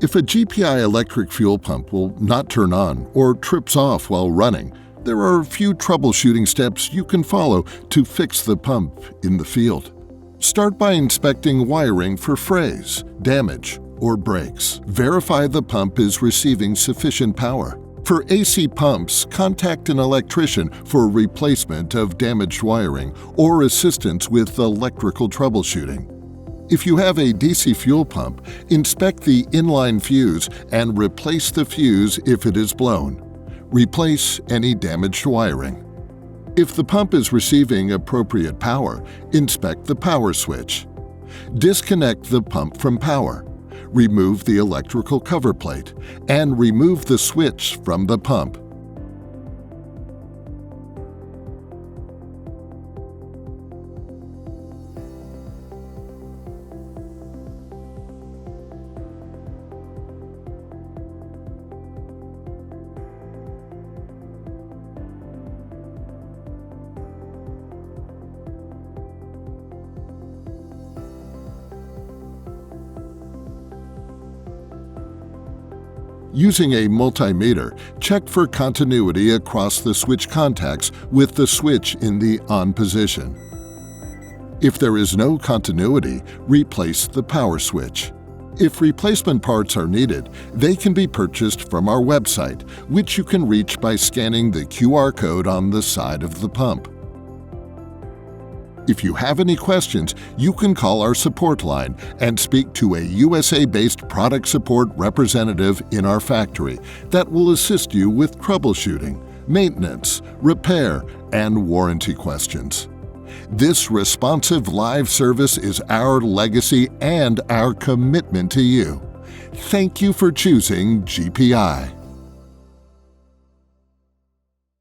If a GPI electric fuel pump will not turn on or trips off while running, there are a few troubleshooting steps you can follow to fix the pump in the field. Start by inspecting wiring for frays, damage, or breaks. Verify the pump is receiving sufficient power. For AC pumps, contact an electrician for replacement of damaged wiring or assistance with electrical troubleshooting. If you have a DC fuel pump, inspect the inline fuse and replace the fuse if it is blown. Replace any damaged wiring. If the pump is receiving appropriate power, inspect the power switch. Disconnect the pump from power. Remove the electrical cover plate and remove the switch from the pump. Using a multimeter, check for continuity across the switch contacts with the switch in the on position. If there is no continuity, replace the power switch. If replacement parts are needed, they can be purchased from our website, which you can reach by scanning the QR code on the side of the pump. If you have any questions, you can call our support line and speak to a USA-based product support representative in our factory that will assist you with troubleshooting, maintenance, repair, and warranty questions. This responsive live service is our legacy and our commitment to you. Thank you for choosing GPI.